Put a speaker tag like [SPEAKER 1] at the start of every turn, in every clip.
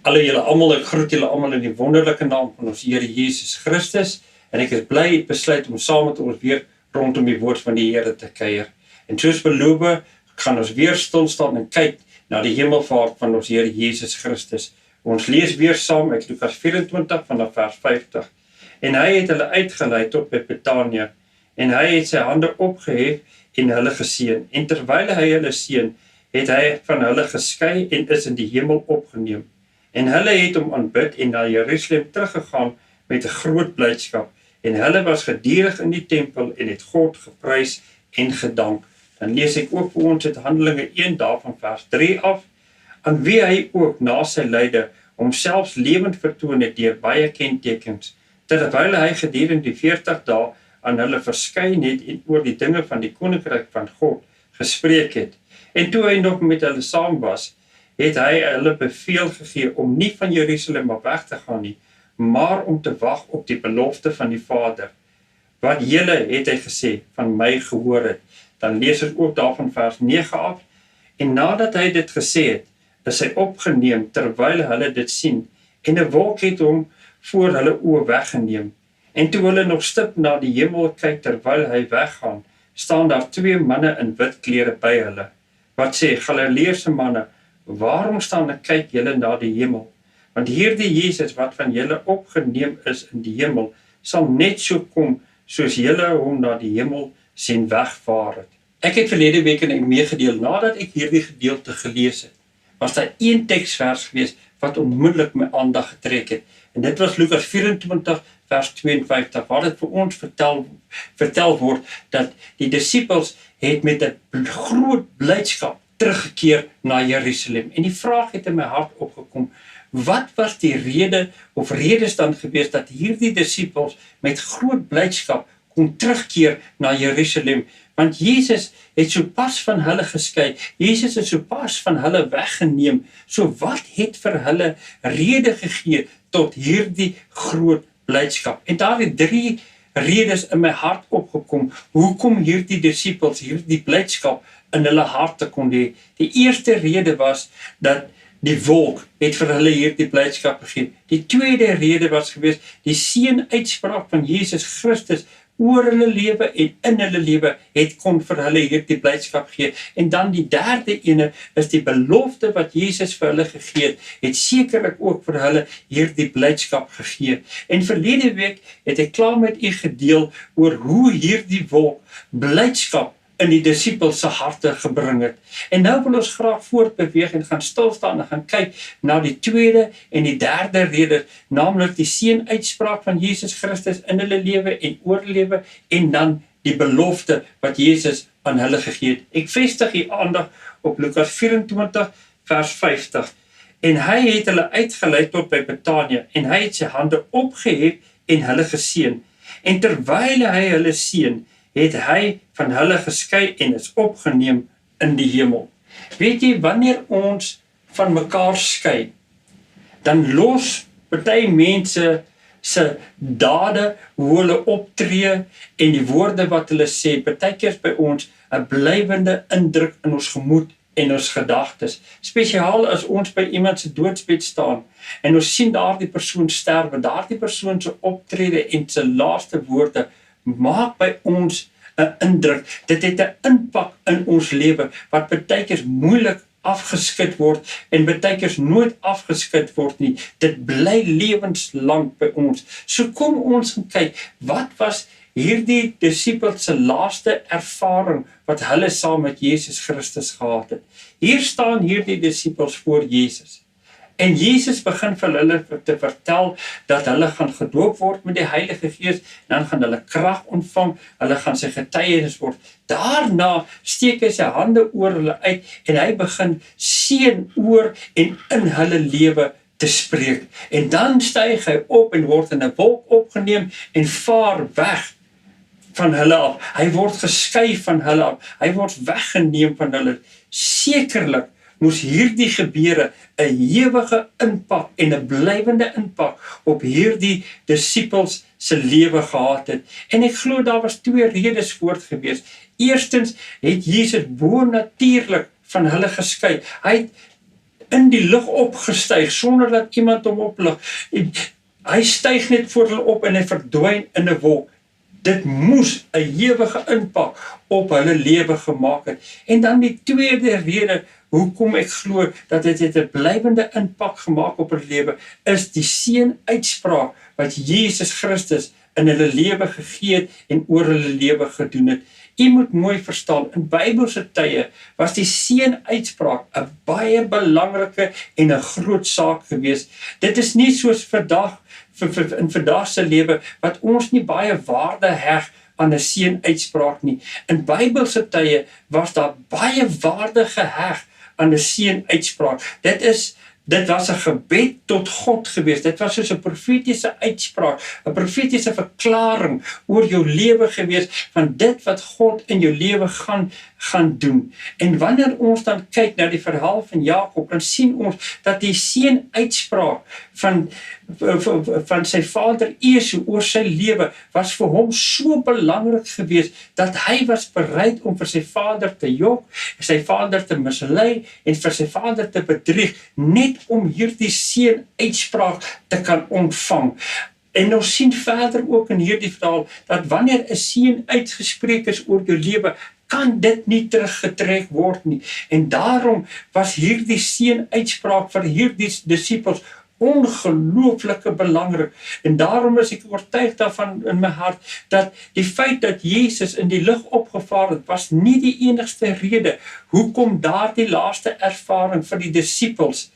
[SPEAKER 1] Hallo julle almal, ek groet julle almal in die wonderlike naam van ons Here Jesus Christus en ek is bly het besluit om saam met ons weer rondom die woord van die Here te kuier. En soos beloof, gaan ons weer stil staan en kyk na die hemelvaart van ons Here Jesus Christus. Ons lees weer saam uit Lukas 24 vanaf vers 50. En hy het hulle uitgelei tot by Betanië en hy het sy hande opgehef en hulle geseën. En terwyl hy hulle seën, het hy van hulle geskei en is in die hemel opgeneem. En hulle het hom aanbid en na Jerusalem teruggegaan met 'n groot blydskap. En hulle was gedurig in die tempel en het God geprys en gedank. Dan lees ek ook vir ons uit Handelinge 1 daarvan vers 3 af. Aan wie hy ook na sy lyde homself lewend vertoon het deur baie kentekens, terwyl hy gedurende die 40 dae aan hulle verskyn het en oor die dinge van die koninkryk van God gespreek het. En toe hy nog met hulle saam was, het hy hulle beveel gegee om nie van Jerusalem af weg te gaan nie, maar om te wag op die belofte van die Vader. Wat julle, het hy gesê, van my gehoor het. Dan lees ek ook daarvan vers 9 af. En nadat hy dit gesê het, is hy opgeneem terwyl hulle dit sien, en 'n wolk het hom voor hulle oë weggeneem. En toe hulle nog stip na die hemel kyk terwyl hy weggaan, staan daar 2 manne in wit klere by hulle, wat sê, Galileëse manne, waarom staan en kyk julle na die hemel? Want hierdie Jesus wat van julle opgeneem is in die hemel, sal net so kom, soos julle hom na die hemel sien wegvaar het. Ek het verlede week in 'n meegedeel, nadat ek hierdie gedeelte gelees het, was daar een teksvers gewees wat onmiddellik my aandag getrek het. En dit was Lukas 24 vers 52, waar dit vir ons vertel word, dat die disippels het met 'n groot blydskap teruggekeer na Jerusalem. En die vraag het in my hart opgekom, wat was die rede of redes dan gewees dat hierdie disippels met groot blydskap kon terugkeer na Jerusalem? Want Jesus het sopas van hulle geskei, Jesus het sopas van hulle weggeneem. So wat het vir hulle rede gegee tot hierdie groot blydskap? En daar het 3 redes in my hart opgekom, hoekom hierdie disippels hierdie blydskap in hulle harte kon hê. Die eerste rede was dat die wolk het vir hulle hierdie blydskap gegee. Die tweede rede was gewees, die seënuitspraak van Jesus Christus oor hulle lewe en in hulle lewe het kon vir hulle hierdie blydskap gee. En dan die derde ene is die belofte wat Jesus vir hulle gegee het sekerlik ook vir hulle hierdie blydskap gegee. En verlede week het ek klaar met u gedeel oor hoe hierdie wolk blydskap in die disippels se harte gebring het. En nou wil ons graag voortbeweeg en gaan stilstaan en gaan kyk na die tweede en die derde rede, naamlik die seënuitspraak van Jesus Christus in hulle lewe en oor hulle lewe, en dan die belofte wat Jesus aan hulle gegee het. Ek vestig die aandag op Lukas 24 vers 50. En hy het hulle uitgelei tot by Betanië en hy het sy hande opgehef en hulle geseën. En terwyl hy hulle seën, het hy van hulle geskei en is opgeneem in die hemel. Weet jy, wanneer ons van mekaar skei, dan los party mense se dade, hoe hulle optree en die woorde wat hulle sê, partykeer by ons 'n blywende indruk in ons gemoed en ons gedagtes. Spesiaal as ons by iemand se doodsbed staan en ons sien daardie persoon sterwe, daardie persoon se optrede en sy laaste woorde maak by ons 'n indruk. Dit het 'n impak in ons lewe wat partykeer moeilik afgeskit word en partykeer nooit afgeskit word nie. Dit bly lewenslank by ons. So kom ons gaan kyk, wat was hierdie disippels se laaste ervaring wat hulle saam met Jesus Christus gehad het? Hier staan hierdie disippels voor Jesus. En Jesus begin vir hulle te vertel dat hulle gaan gedoop word met die Heilige Gees, dan gaan hulle krag ontvang, hulle gaan sy getuienis word. Daarna steek hy sy hande oor hulle uit en hy begin seën oor en in hulle lewe te spreek. En dan styg hy op en word in 'n wolk opgeneem en vaar weg van hulle af. Hy word geskei van hulle af. Hy word weggeneem van hulle. Sekerlik moes hierdie gebeure 'n ewige impak en 'n blywende impak op hierdie disippels se lewe gehad het. En ek glo daar was 2 redes voort gewees. Eerstens het Jesus bonatuurlik van hulle geskei. Hy het in die lug opgestyg, sonder dat iemand hom oplig. Hy styg net voor hulle op en hy verdwyn in 'n wolk. Dit moes 'n ewige impak op hulle lewe gemaak het. En dan die tweede rede, hoekom ek glo dat dit 'n blywende impak gemaak op hulle lewe, is die seënuitspraak wat Jesus Christus in hulle lewe gegee het en oor hulle lewe gedoen het. U moet mooi verstaan, in Bybelse tye was die seënuitspraak 'n baie belangrike en 'n groot saak geweest. Dit is nie soos vandag in vandag se lewe wat ons nie baie waarde heg aan 'n seënuitspraak nie. In Bybelse tye was daar baie waarde geheg aan 'n seënuitspraak. Dit was 'n gebed tot God geweest. Dit was soos 'n profetiese uitspraak, 'n profetiese verklaring oor jou lewe geweest van dit wat God in jou lewe gaan doen. En wanneer ons dan kyk na die verhaal van Jakob, dan sien ons dat die seënuitspraak van sy vader Esau oor sy lewe was vir hom so belangrik geweest dat hy was bereid om vir sy vader te jok, sy vader te mislei en vir sy vader te bedrieg, net om hierdie seënuitspraak te kan ontvang. En ons sien verder ook in hierdie verhaal dat wanneer 'n seën uitgespreek is oor jou lewe, kan dit nie teruggetrek word nie. En daarom was hierdie seënuitspraak vir hierdie disippels ongelooflike belangrik. En daarom is ek oortuig daarvan in my hart, dat die feit dat Jesus in die lug opgevaar het, was nie die enigste rede hoekom daardie laaste ervaring vir die disippels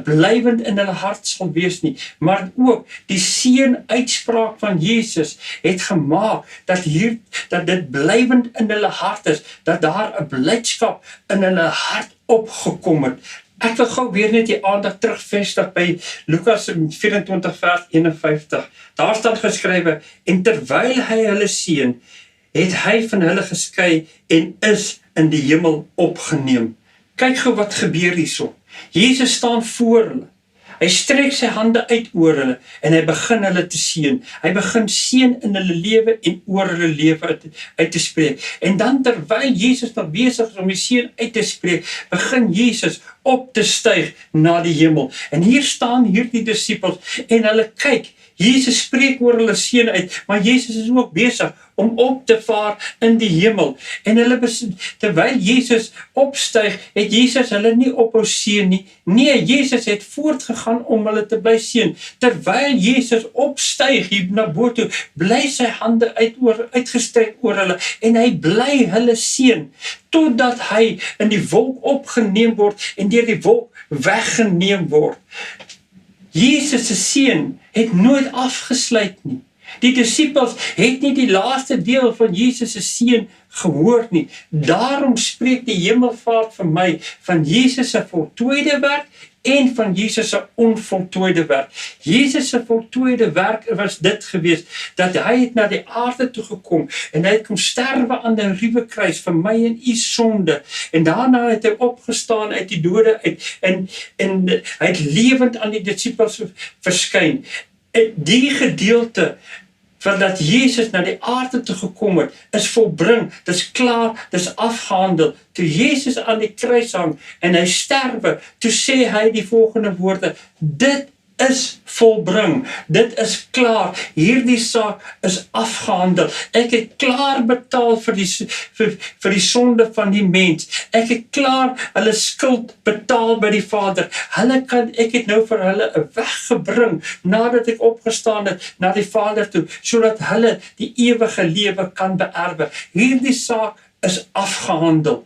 [SPEAKER 1] blywend in hulle hart sal wees nie, maar ook die seënuitspraak van Jesus het gemaak dat dit blywend in hulle hart is, dat daar 'n blydskap in hulle hart opgekom het. Ek wil gou weer net die aandag terugvestig by Lukas 24 vers 51. Daar staan geskrywe, en terwyl hy hulle seën, het hy van hulle geskei en is in die hemel opgeneem. Kyk gou wat gebeur hierso. Jesus staan voor hulle. Hy strek sy hande uit oor hulle en hy begin hulle te seën. Hy begin seën in hulle lewe en oor hulle lewe uit te spreek. En dan terwyl Jesus nog besig is om die seën uit te spreek, begin Jesus op te styg na die hemel. En hier staan hierdie disippels en hulle kyk. Jesus spreek oor hulle seën uit, maar Jesus is ook besig om op te vaar in die hemel. En terwyl Jesus opstyg, het Jesus hulle nie ophou seën nie. Nee, Jesus het voortgegaan om hulle te bly seën. Terwyl Jesus opstyg hier na bo toe, bly sy hande uitgestrek oor hulle en hy bly hulle seën totdat hy in die wolk opgeneem word en deur die wolk weggeneem word. Jesus se seën het nooit afgesluit nie. Die disippels het nie die laaste deel van Jesus se seën gehoor nie. Daarom spreek die hemelvaart vir my van Jesus se voltooide werk en van Jesus se onvoltooide werk. Jesus se voltooide werk was dit gewees, dat hy het na die aarde toe gekom en hy het kom sterwe aan die ruwe kruis vir my en u sonde. En daarna het hy opgestaan uit die dode uit en hy het lewend aan die disippels verskyn. Die gedeelte van dat Jesus na die aarde toe gekom het, is volbring, dis klaar, dis afgehandel. Toe Jesus aan die kruis hang en hy sterwe, toe sê hy die volgende woorde, dit is volbring, dit is klaar, hierdie saak is afgehandel, ek het klaar betaal vir die sonde van die mens, ek het klaar hulle skuld betaal by die Vader, ek het nou vir hulle 'n weg gebring, nadat ek opgestaan het, na die Vader toe, sodat hulle die ewige lewe kan beerwe. Hierdie saak is afgehandel.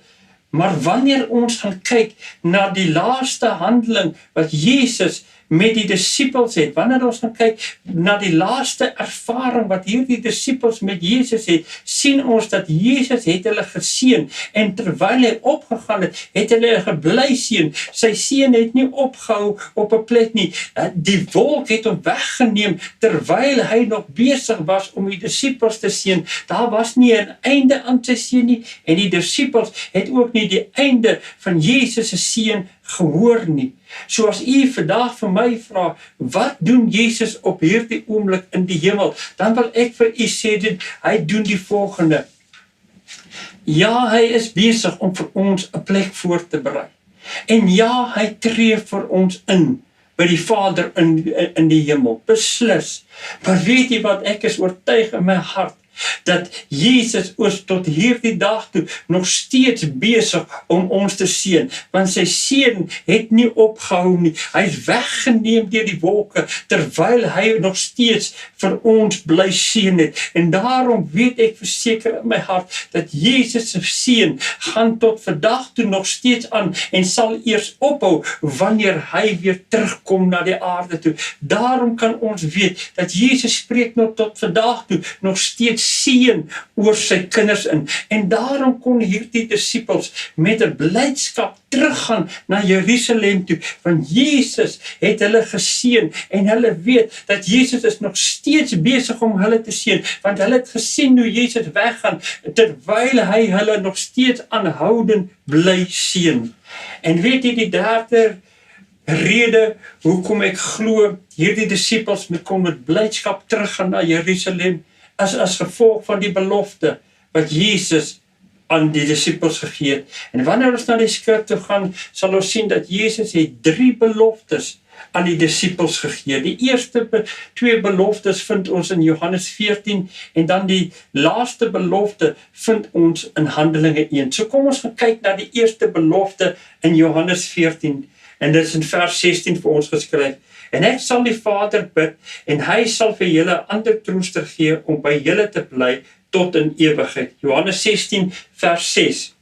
[SPEAKER 1] Maar wanneer ons gaan kyk na die laaste handeling wat Jesus met die disippels het, wanneer ons gaan kyk na die laaste ervaring wat hierdie disippels met Jesus het, sien ons dat Jesus het hulle geseën en terwyl hy opgegaan het, het hulle gebly seën. Sy seën het nie opgehou op 'n plek nie. Die wolk het hom weggeneem terwyl hy nog besig was om die disippels te seën. Daar was nie 'n einde aan sy seën nie en die disippels het ook nie die einde van Jesus se seën gehoor nie. So as u vandag vir my vra, wat doen Jesus op hierdie oomblik in die hemel? Dan wil ek vir u sê, hy doen die volgende. Ja, hy is besig om vir ons 'n plek voor te berei. En ja, hy tree vir ons in, by die Vader in die hemel, beslis. Maar weet jy wat, ek is oortuig in my hart, dat Jesus ons tot hierdie dag toe nog steeds besig om ons te seën, want sy seën het nie opgehou nie, hy is weggeneem deur die wolke, terwyl hy nog steeds vir ons bly seën het, en daarom weet ek verseker in my hart, dat Jesus se seën gaan tot vandag toe nog steeds aan, en sal eers ophou, wanneer hy weer terugkom na die aarde toe. Daarom kan ons weet, dat Jesus spreek nog tot vandag toe, nog steeds seën oor sy kinders in. En daarom kon hierdie disippels met 'n blydskap teruggaan na Jerusalem toe, want Jesus het hulle geseën, en hulle weet dat Jesus is nog steeds besig om hulle te seën, want hulle het gesien hoe Jesus weggaan, terwyl hy hulle nog steeds aanhoudend bly seën. En weet jy die derde rede, hoekom ek glo, hierdie disippels kon met blydskap teruggaan na Jerusalem, as gevolg van die belofte wat Jesus aan die disippels gegee het. En wanneer ons na die skrif toe gaan, sal ons sien dat Jesus het 3 beloftes aan die disippels gegee. Die eerste 2 beloftes vind ons in Johannes 14, en dan die laaste belofte vind ons in Handelinge 1. So kom ons gaan kyk na die eerste belofte in Johannes 14, en dit is in vers 16 vir ons geskryf. En ek sal die Vader bid, en hy sal vir julle 'n ander trooster gee, om by julle te bly tot in ewigheid. Johannes 16 vers 6.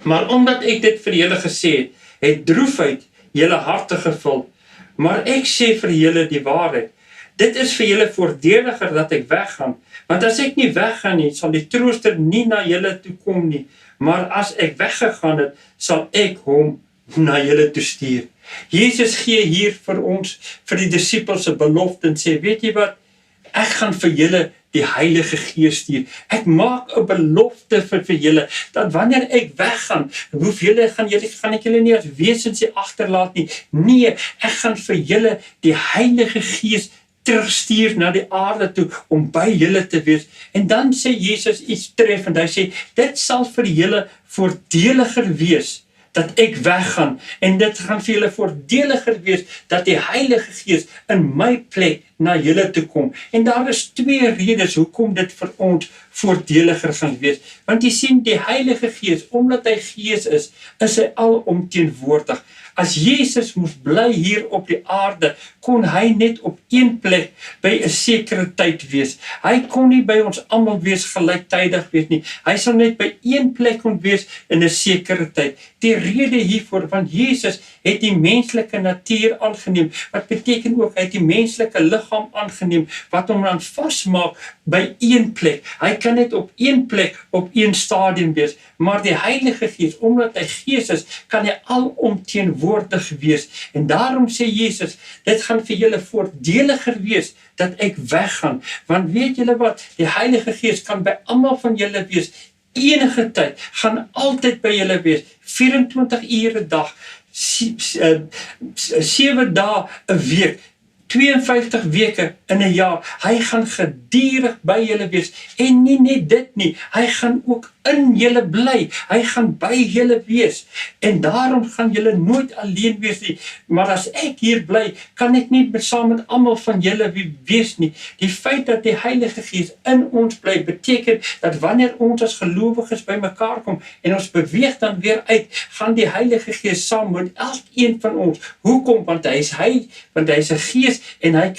[SPEAKER 1] Maar omdat ek dit vir julle gesê het, het droefheid julle harte gevul. Maar ek sê vir julle die waarheid. Dit is vir julle voordeliger dat ek weggaan, want as ek nie weggaan nie, sal die trooster nie na julle toe kom nie. Maar as ek weggegaan het, sal ek hom na julle toe stuur. Jesus gee hier vir ons, vir die disippels 'n belofte, en sê, weet jy wat, ek gaan vir julle die Heilige Gees stuur. Ek maak 'n belofte vir julle, dat wanneer ek weggaan, gaan ek julle nie as wesens agterlaat nie. Nee, ek gaan vir julle die Heilige Gees terugstuur na die aarde toe, om by julle te wees. En dan sê Jesus iets treffend, hy sê, dit sal vir julle voordeliger wees, dat ek weggaan, en dit gaan vir julle voordeliger wees, dat die Heilige Gees in my plek na julle toe kom. En daar is 2 redes, hoekom dit vir ons voordeliger gaan wees. Want jy sien, die Heilige Gees, omdat hy Gees is hy alomteenwoordig. As Jesus moes bly hier op die aarde, kon hy net op een plek by 'n sekere tyd wees. Hy kon nie by ons almal wees gelyktydig wees nie. Hy sal net by een plek kon wees in 'n sekere tyd. Die rede hiervoor, want Jesus het die menslike natuur aangeneem, wat beteken ook, hy het die menslike liggaam aangeneem, wat hom dan vasmaak by een plek. Hy kan net op een plek, op een stadium wees, maar die Heilige Gees, omdat hy Gees is, kan hy alomteenwoordig wees. En daarom sê Jesus, dit gaan vir julle voordeliger wees, dat ek weggaan. Want weet julle wat, die Heilige Gees kan by almal van julle wees, enige tyd, gaan altyd by julle wees, 24 ure 'n dag, 7 dae 'n week, 52 weke in 'n jaar. Hy gaan gedurig by julle wees, en nie net dit nie, hy gaan ook in julle bly, hy gaan by julle wees, en daarom gaan julle nooit alleen wees nie. Maar as ek hier bly, kan ek nie saam met almal van julle wees nie. Die feit dat die Heilige Gees in ons bly, beteken dat wanneer ons as gelowiges by mekaar kom, en ons beweeg dan weer uit, gaan die Heilige Gees saam met elkeen van ons. Hoekom? Want hy is 'n Gees, en hy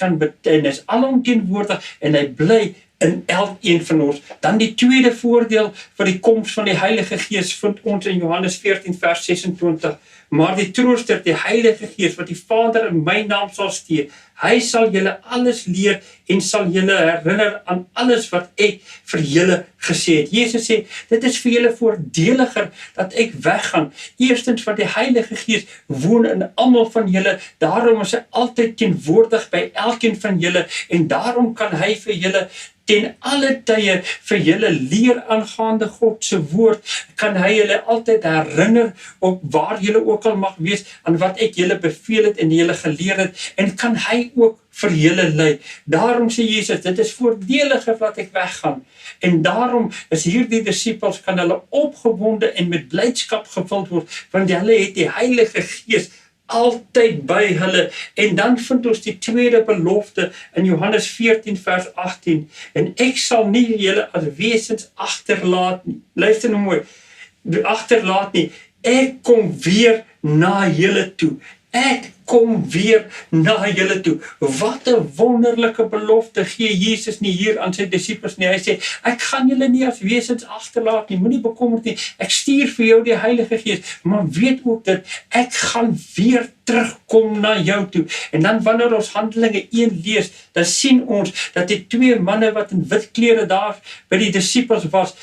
[SPEAKER 1] is alomteenwoordig, en hy bly in elkeen van ons. Dan die tweede voordeel vir die koms van die Heilige Gees vind ons in Johannes 14 vers 26. Maar die trooster, die Heilige Gees, wat die Vader in my naam sal stuur, hy sal julle alles leer, en sal julle herinner aan alles wat ek vir julle gesê het. Jesus sê, dit is vir julle voordeliger, dat ek weggaan. Eerstens, want die Heilige Gees woon in almal van julle, daarom is hy altyd teenwoordig by elkeen van julle, en daarom kan hy vir julle ten alle tye vir julle leer aangaande God se woord, kan hy julle altyd herinner op waar julle ook al mag wees, aan wat ek julle beveel het en julle geleer het, en kan hy ook vir julle lei. Daarom sê Jesus, dit is voordeliger dat ek weggaan. En daarom is hierdie disippels, kan hulle opgewonde en met blydskap gevuld word, want hulle het die Heilige Gees altyd by hulle. En dan vind ons die tweede belofte in Johannes 14 vers 18. En ek sal nie julle as wesens agterlaat nie. Luister nou mooi. Agterlaat nie. Ek kom weer na julle toe. Ek kom weer na julle toe. Wat 'n wonderlike belofte gee Jesus nie hier aan sy disippels nie. Hy sê, ek gaan julle nie as wesens agterlaat nie. Moenie bekommerd nie. Ek stuur vir jou die Heilige Gees, maar weet ook dit, ek gaan weer terugkom na jou toe. En dan wanneer ons Handelinge 1 lees, dan sien ons dat die twee manne wat in wit klere daar by die disippels was,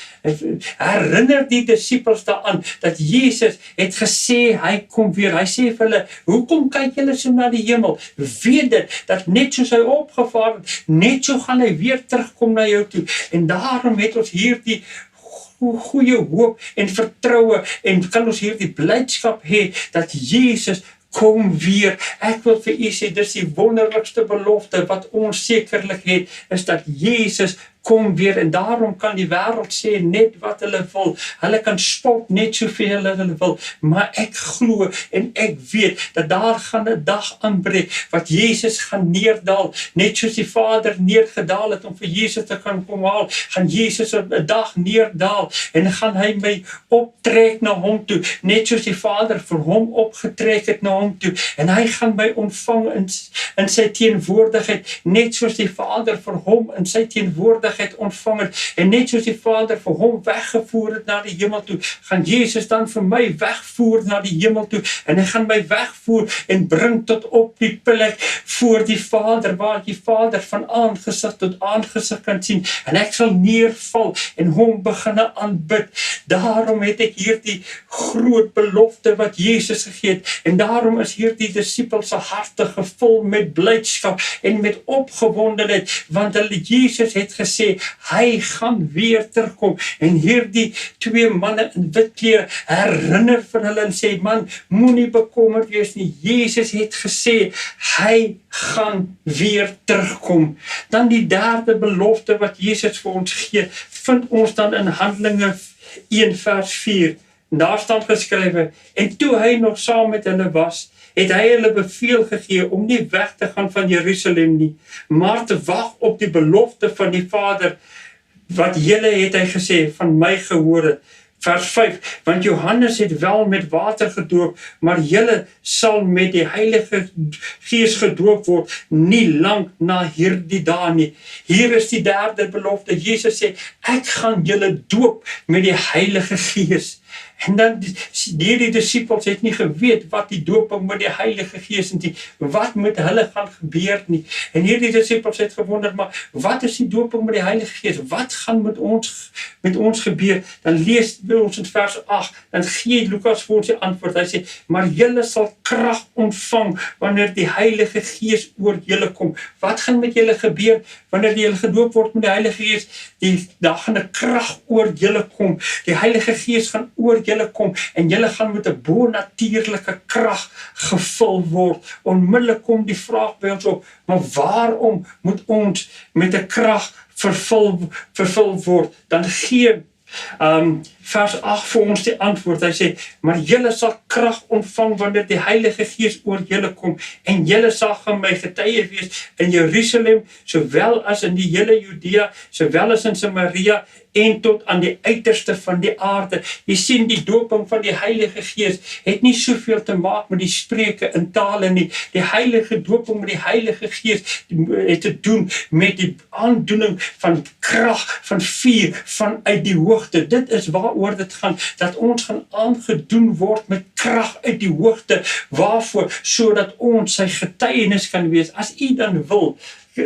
[SPEAKER 1] herinner die disippels daaraan dat Jesus het gesê hy kom weer. Hy sê vir hulle, hoekom kyk julle so na die hemel? Weet dit, dat net soos hy opgevaar het, net so gaan hy weer terugkom na jou toe. En daarom het ons hierdie goeie hoop en vertroue, en kan ons hierdie blydskap hê, dat Jesus kom weer. Ek wil vir u sê, dis die wonderlikste belofte wat ons sekerlik het, is dat Jesus kom weer, en daarom kan die wêreld sê net wat hulle wil. Hulle kan spot net soveel hulle wil, maar ek glo en ek weet dat daar gaan 'n dag aanbreek wat Jesus gaan neerdal, net soos die Vader neergedaal het om vir Jesus te kan kom haal, gaan Jesus op 'n dag neerdal en gaan hy my optrek na hom toe, net soos die Vader vir hom opgetrek het na hom toe, en hy gaan my ontvang in sy teenwoordigheid, net soos die Vader vir hom in sy teenwoordigheid ontvang het, en net soos die Vader vir hom weggevoer het na die hemel toe, gaan Jesus dan vir my wegvoer na die hemel toe, en hy gaan my wegvoer en bring tot op die plek voor die Vader, waar die Vader van aangesig tot aangesig kan sien, en ek sal neerval en hom beginne aanbid. Daarom het ek hierdie groot belofte wat Jesus gegee het, en daarom is hierdie disippels se harte gevul met blydskap en met opgewondenheid, want hulle Jesus het gesê, hy gaan weer terugkom, en hierdie twee manne in wit klere herinner vir hulle en sê, man, moenie bekommerd wees nie, Jesus het gesê, hy gaan weer terugkom. Dan die derde belofte wat Jesus vir ons gee, vind ons dan in Handelinge 1 vers 4, en daar staan geskrywe, en toe hy nog saam met hulle was, het hy hulle beveel gegee om nie weg te gaan van Jerusalem nie, maar te wag op die belofte van die Vader, wat julle het hy gesê, van my gehoor het. Vers 5, want Johannes het wel met water gedoop, maar julle sal met die Heilige Gees gedoop word, nie lang na hierdie dae nie. Hier is die derde belofte. Jesus sê, ek gaan julle doop met die Heilige Gees. En dan die disippels het nie geweet wat die dooping met die Heilige Gees en wat met hulle gaan gebeur nie. En hierdie disippels het gewonder, maar wat is die dooping met die Heilige Gees? Wat gaan met ons gebeur? Dan lees ons in vers 8, dan gee Lukas vir ons die antwoord. Hy sê, maar julle sal krag ontvang wanneer die Heilige Gees oor julle kom. Wat gaan met julle gebeur wanneer julle gedoop word met die Heilige Gees? Daar gaan 'n krag oor julle kom. Die Heilige Gees gaan oor julle kom, en julle gaan met 'n bonatuurlike krag gevul word. Onmiddellik kom die vraag by ons op, maar waarom moet ons met 'n krag vervul word? Dan gee vers 8 vir ons die antwoord. Hy sê, maar julle sal krag ontvang wanneer die Heilige Gees oor julle kom, en julle sal gaan my getuie wees in Jerusalem, sowel as in die hele Judea, sowel as in Samaria, en tot aan die uiterste van die aarde. Jy sien, die doping van die Heilige Gees het nie soveel te maak met die spreuke in tale nie. Die heilige doping met die Heilige Gees het te doen met die aandoening van krag, van vuur, vanuit die hoogte. Dit is waaroor dit gaan, dat ons gaan aangedoen word met krag uit die hoogte. Waarvoor? Sodat ons sy getuienis kan wees. As u dan wil,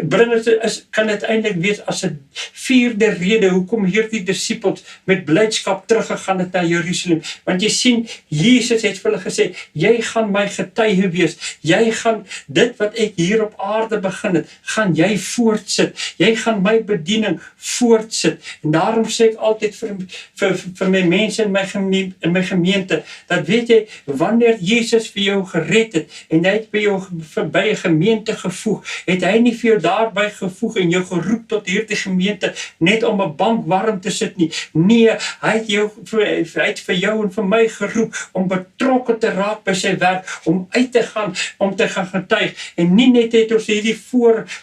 [SPEAKER 1] bring het kan dit eintlik wees as 'n vierde rede hoekom hierdie disippels met blydskap teruggegaan het na Jerusalem. Want jy sien, Jesus het vir hulle gesê, jy gaan my getuie wees. Jy gaan dit wat ek hier op aarde begin het, gaan jy voortsit. Jy gaan my bediening voortsit. En daarom sê ek altyd vir my mense in my gemeente, dat weet jy, wanneer Jesus vir jou gered het, en hy het by jou by 'n gemeente gevoeg, het hy nie vir jou daarby gevoeg en jou geroep tot hierdie gemeente, net om 'n bank warm te sit nie. Nee, hy het vir jou en vir my geroep, om betrokke te raak by sy werk, om uit te gaan, om te gaan getuig, en nie net het ons hierdie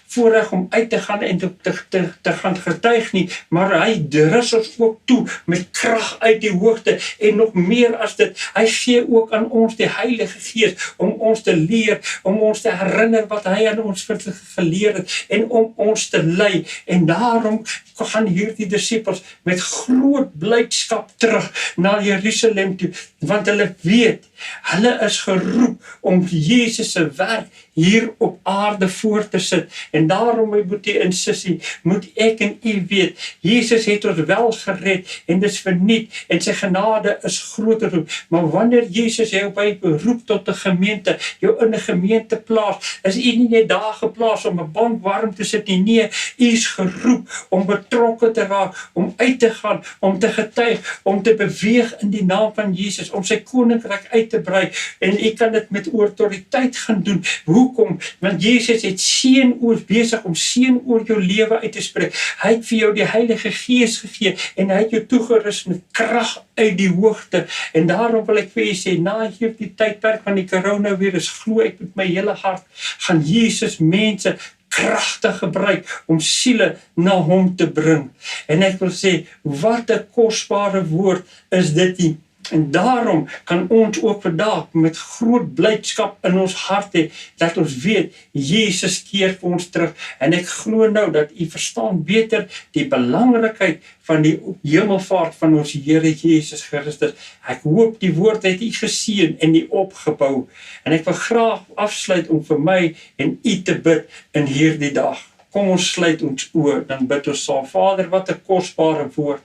[SPEAKER 1] voorreg om uit te gaan en te gaan getuig nie, maar hy rus ons ook toe met krag uit die hoogte, en nog meer as dit, hy gee ook aan ons die Heilige Gees, om ons te leer, om ons te herinner wat hy aan ons geleer het, en om ons te lei, en daarom gaan hierdie disippels met groot blydskap terug na Jerusalem toe, want hulle weet, hulle is geroep om Jesus se werk hier op aarde voor te sit, en daarom, my boetie en sussie, moet ek en u weet, Jesus het ons wel gered, en dis verniet, en sy genade is groter, maar wanneer Jesus jou by beroep tot 'n gemeente, jou in 'n gemeente plaas, is u nie net daar geplaas om 'n bank warm te sit nie, nee, u is geroep om betrokke te raak, om uit te gaan, om te getuig, om te beweeg in die naam van Jesus, om sy koninkryk uit te brei, en u kan dit met autoriteit gaan doen. Hoekom? Want Jesus het besig om seën oor jou lewe uit te spreek. Hy het vir jou die Heilige Gees gegee, en hy het jou toegerus met krag uit die hoogte, en daarom wil ek vir jy sê, na hierdie tydperk van die coronavirus, glo ek met my hele hart, gaan Jesus mense kragtig gebruik om siele na hom te bring. En ek wil sê, wat 'n kosbare woord is dit nie. En daarom kan ons ook vandag met groot blydskap in ons hart hê, dat ons weet, Jesus keer vir ons terug. En ek glo nou dat u verstaan beter die belangrikheid van die hemelvaart van ons Here Jesus Christus. Ek hoop die woord het u geseën en u opgebou. En ek wil graag afsluit om vir my en u te bid in hierdie dag. Kom ons sluit ons oë, dan bid ons saam. Vader, wat 'n kosbare woord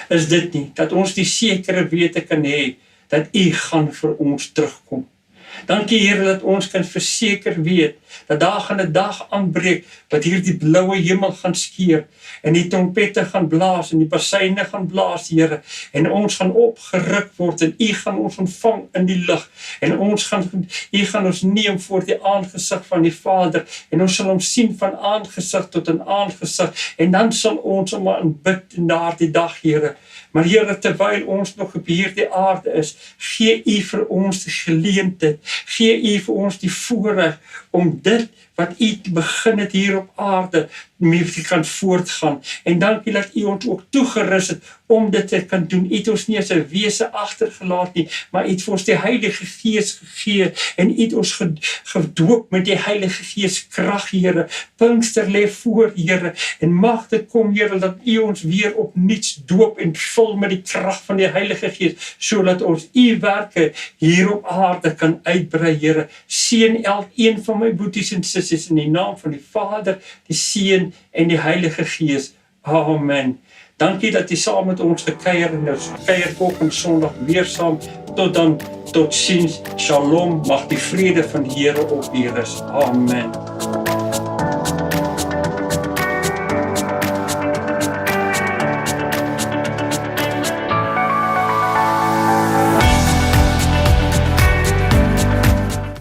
[SPEAKER 1] is dit nie, dat ons die sekere wete kan hê, dat u gaan vir ons terugkom. Dankie Here dat ons kan verseker weet, dat daar gaan 'n dag aanbreek, wat hierdie bloue hemel gaan skeur, en die trompette gaan blaas, en die bassyne gaan blaas, Here, en ons gaan opgeruk word, en u gaan ons ontvang in die lig, en u gaan ons neem voor die aangesig van die Vader, en ons sal hom sien van aangesig tot in aangesig, en dan sal ons hom aanbid in daardie dag, Here. Maar Here, terwyl ons nog op hierdie aarde is, gee u vir ons die geleentheid, gee u vir ons die voorreg om dit wat u begin het hier op aarde, mee te kan voortgaan. En dankie dat u ons ook toegerus het om dit te kan doen. U het ons nie as 'n wese agtergelaat nie, maar u het vir ons die Heilige Gees gegee, en u het ons gedoop met die Heilige Gees krag, Here. Pinkster lê voor, Here, en mag dit kom, Here, dat u ons weer opnuuts doop en vul met die krag van die Heilige Gees, sodat ons u werke hier op aarde kan uitbrei, Here. Seën elkeen van my boeties en sissies in die naam van die Vader, die Seun en die Heilige Gees. Amen. Dankie dat jy saam met ons gekuier, en ons kuier volgende Sondag weer saam. Tot dan, tot ziens. Shalom. Mag die vrede van die Here op u rus. Amen.